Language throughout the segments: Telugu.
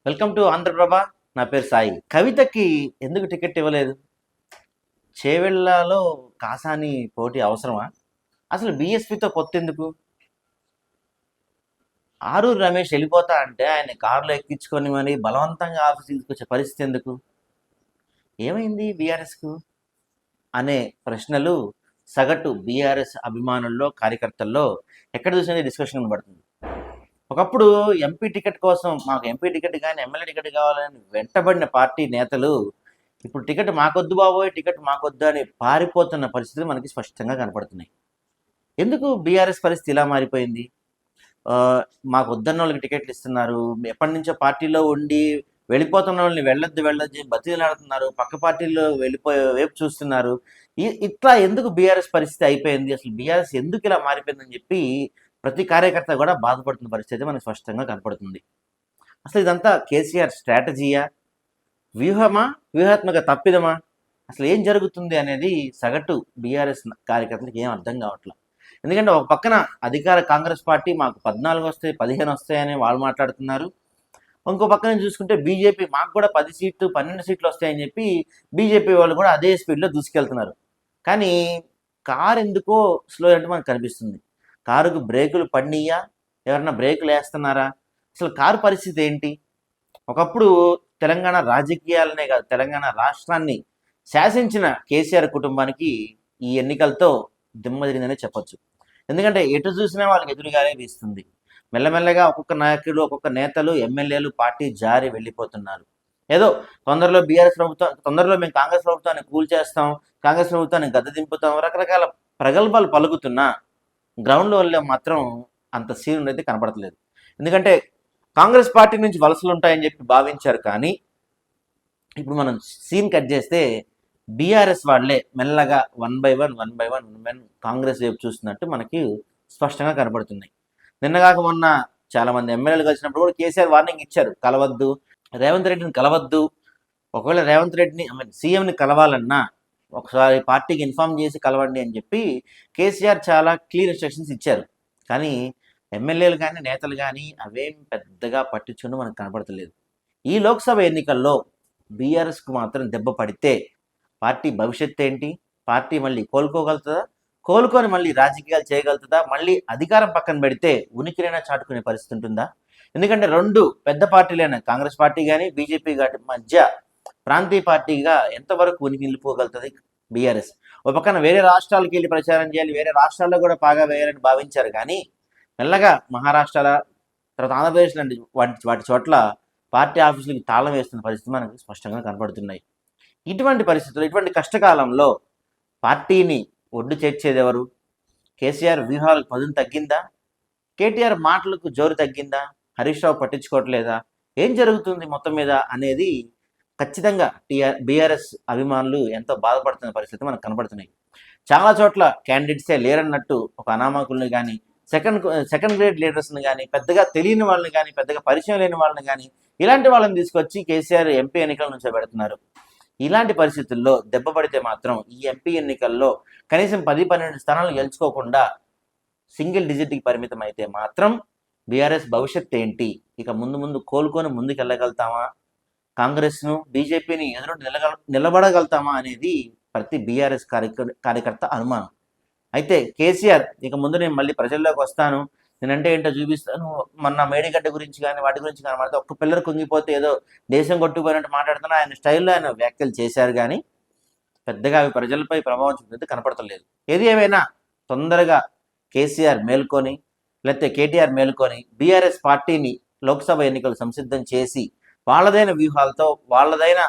Welcome to Andhraprabha. నా పేరు సాయి. కవితకి ఎందుకు టికెట్ ఇవ్వలేదు? చేవెళ్ళలో కాసాని పోటీ అవసరమా? అసలు బీఎస్పీతో పొత్తెందుకు? ఆరూరు రమేష్ వెళ్ళిపోతా అంటే ఆయన కారులో ఎక్కించుకొని మరి బలవంతంగా ఆఫీస్ తీసుకొచ్చే పరిస్థితి ఎందుకు? ఏమైంది బీఆర్ఎస్కు అనే ప్రశ్నలు సగటు బీఆర్ఎస్ అభిమానుల్లో, కార్యకర్తల్లో ఎక్కడ చూసినా డిస్కషన్ పడుతుంది. ఒకప్పుడు ఎంపీ టికెట్ కోసం మాకు ఎంపీ టికెట్ కానీ ఎమ్మెల్యే టికెట్ కావాలని వెంటబడిన పార్టీ నేతలు ఇప్పుడు టికెట్ మాకొద్దు బాబోయ్, టికెట్ మాకొద్దు అని పారిపోతున్న పరిస్థితులు మనకి స్పష్టంగా కనపడుతున్నాయి. ఎందుకు బీఆర్ఎస్ పరిస్థితి ఇలా మారిపోయింది? మాకు వద్దన్న వాళ్ళకి టికెట్లు ఇస్తున్నారు, ఎప్పటి నుంచో పార్టీలో ఉండి వెళ్ళిపోతున్న వాళ్ళని వెళ్ళొద్దు బతిలాడుతున్నారు, పక్క పార్టీల్లో వెళ్ళిపోయే వైపు చూస్తున్నారు. ఇట్లా ఎందుకు బీఆర్ఎస్ పరిస్థితి అయిపోయింది, అసలు బీఆర్ఎస్ ఎందుకు ఇలా మారిపోయిందని చెప్పి ప్రతి కార్యకర్త కూడా బాధపడుతున్న పరిస్థితి మనకు స్పష్టంగా కనపడుతుంది. అసలు ఇదంతా కేసీఆర్ స్ట్రాటజీయా, వ్యూహమా, వ్యూహాత్మక తప్పిదమా, అసలు ఏం జరుగుతుంది అనేది సగటు బీఆర్ఎస్ కార్యకర్తలకు ఏం అర్థం కావట్లేదు. ఎందుకంటే ఒక పక్కన అధికార కాంగ్రెస్ పార్టీ మాకు 14 వస్తాయి 15 వస్తాయని వాళ్ళు మాట్లాడుతున్నారు. ఇంకో పక్కన చూసుకుంటే బీజేపీ మాకు కూడా 10 సీట్లు 12 సీట్లు వస్తాయని చెప్పి బీజేపీ వాళ్ళు కూడా అదే స్పీడ్లో దూసుకెళ్తున్నారు. కానీ కారు ఎందుకో స్లో అంటే మనకు కనిపిస్తుంది. కారుకు బ్రేకులు పడినయ్యా, ఎవరన్నా బ్రేకులు వేస్తున్నారా, అసలు కారు పరిస్థితి ఏంటి? ఒకప్పుడు తెలంగాణ రాజకీయాలనే కాదు, తెలంగాణ రాష్ట్రాన్ని శాసించిన కేసీఆర్ కుటుంబానికి ఈ ఎన్నికలతో దిమ్మ తిరిగిందనే చెప్పొచ్చు. ఎందుకంటే ఎటు చూసినా వాళ్ళకి ఎదురుగానే వీస్తుంది. మెల్లమెల్లగా ఒక్కొక్క నాయకులు, ఒక్కొక్క నేతలు, ఎమ్మెల్యేలు పార్టీ జారి వెళ్ళిపోతున్నారు. ఏదో తొందరలో బీఆర్ఎస్ ప్రభుత్వం, తొందరలో మేము కాంగ్రెస్ ప్రభుత్వాన్ని కూల్చేస్తాం, కాంగ్రెస్ ప్రభుత్వాన్ని గద్దె దింపుతాం, రకరకాల ప్రగల్భాలు పలుకుతున్నా గ్రౌండ్ లెవెల్లో మాత్రం అంత సీన్ అయితే కనపడట్లేదు. ఎందుకంటే కాంగ్రెస్ పార్టీ నుంచి వలసలు ఉంటాయని చెప్పి భావించారు. కానీ ఇప్పుడు మనం సీన్ కట్ చేస్తే బీఆర్ఎస్ వాళ్ళే మెల్లగా వన్ బై వన్ కాంగ్రెస్ వైపు చూస్తున్నట్టు మనకి స్పష్టంగా కనపడుతున్నాయి. నిన్నగాక మొన్న చాలామంది ఎమ్మెల్యేలు కలిసినప్పుడు కూడా కేసీఆర్ వార్నింగ్ ఇచ్చారు, కలవద్దు, రేవంత్ రెడ్డిని కలవద్దు. ఒకవేళ రేవంత్ రెడ్డిని సీఎంని కలవాలన్నా ఒకసారి పార్టీకి ఇన్ఫామ్ చేసి కలవండి అని చెప్పి కేసీఆర్ చాలా క్లియర్ ఇన్స్ట్రక్షన్స్ ఇచ్చారు. కానీ ఎమ్మెల్యేలు కానీ నేతలు కానీ అవేం పెద్దగా పట్టించుకుంటూ మనకు కనపడతలేదు. ఈ లోక్సభ ఎన్నికల్లో బీఆర్ఎస్కు మాత్రం దెబ్బ పడితే పార్టీ భవిష్యత్తు ఏంటి? పార్టీ మళ్ళీ కోలుకోగలుగుతుందా? కోలుకొని మళ్ళీ రాజకీయాలు చేయగలుగుతుందా? మళ్ళీ అధికారం పక్కన పెడితే ఉనికిరైనా చాటుకునే పరిస్థితి ఉంటుందా? ఎందుకంటే రెండు పెద్ద పార్టీలైన కాంగ్రెస్ పార్టీ కానీ బీజేపీ కానీ మధ్య ప్రాంతీయ పార్టీగా ఎంతవరకు ఉనికి నిలిపోగలుగుతుంది బీఆర్ఎస్? ఒక పక్కన వేరే రాష్ట్రాలకు వెళ్ళి ప్రచారం చేయాలి, వేరే రాష్ట్రాల్లో కూడా బాగా వేయాలని భావించారు. కానీ మెల్లగా మహారాష్ట్ర, తర్వాత ఆంధ్రప్రదేశ్ లాంటి వాటి చోట్ల పార్టీ ఆఫీసులకి తాళం వేస్తున్న పరిస్థితి మనకు స్పష్టంగా కనపడుతున్నాయి. ఇటువంటి పరిస్థితుల్లో, ఇటువంటి కష్టకాలంలో పార్టీని ఒడ్డు చేర్చేది ఎవరు? కేసీఆర్ వ్యూహాలకు పదును తగ్గిందా? కేటీఆర్ మాటలకు జోరు తగ్గిందా? హరీష్ రావు పట్టించుకోవట్లేదా? ఏం జరుగుతుంది మొత్తం మీద అనేది ఖచ్చితంగా బీఆర్ఎస్ అభిమానులు ఎంతో బాధపడుతున్న పరిస్థితి మనకు కనపడుతున్నాయి. చాలా చోట్ల క్యాండిడేట్సే లేరన్నట్టు ఒక అనామకుల్ని కానీ, సెకండ్ గ్రేడ్ లీడర్స్ని కానీ, పెద్దగా తెలియని వాళ్ళని కానీ, పెద్దగా పరిచయం లేని వాళ్ళని కానీ, ఇలాంటి వాళ్ళని తీసుకొచ్చి కేసీఆర్ ఎంపీ ఎన్నికల నుంచి పెడుతున్నారు. ఇలాంటి పరిస్థితుల్లో దెబ్బ పడితే మాత్రం ఈ ఎంపీ ఎన్నికల్లో కనీసం 10-12 స్థానాలు గెలుచుకోకుండా సింగిల్ డిజిట్కి పరిమితం అయితే మాత్రం బీఆర్ఎస్ భవిష్యత్తు ఏంటి? ఇక ముందు కోలుకొని ముందుకు వెళ్ళగలుగుతామా? కాంగ్రెస్ను, బీజేపీని ఎదురు నిలబడగలుగుతామా అనేది ప్రతి బీఆర్ఎస్ కార్యకర్త అనుమానం. అయితే కేసీఆర్ ఇక ముందు నేను మళ్ళీ ప్రజల్లోకి వస్తాను, నేనంటే ఏంటో చూపిస్తాను, మొన్న మేడిగడ్డ గురించి కానీ వాటి గురించి కానీ మాట్లాడితే ఒక్క పిల్లలు కుంగిపోతే ఏదో దేశం కొట్టుకుపోయినట్టు మాట్లాడుతున్నా ఆయన స్టైల్లో ఆయన వ్యాఖ్యలు చేశారు. కానీ పెద్దగా అవి ప్రజలపై ప్రభావం చూపితే కనపడతలేదు. ఏది ఏమైనా తొందరగా కేసీఆర్ మేల్కొని, లేకపోతే కేటీఆర్ మేల్కొని బీఆర్ఎస్ పార్టీని లోక్సభ ఎన్నికలు సంసిద్ధం చేసి వాళ్ళదైన వ్యూహాలతో, వాళ్ళదైన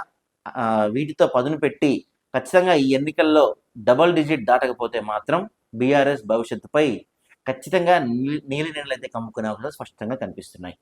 వీటితో పదును పెట్టి ఖచ్చితంగా ఈ ఎన్నికల్లో డబుల్ డిజిట్ దాటకపోతే మాత్రం బీఆర్ఎస్ భవిష్యత్తుపై ఖచ్చితంగా నీలి నీళ్ళైతే కమ్ముకునే అవకాశాలు స్పష్టంగా కనిపిస్తున్నాయి.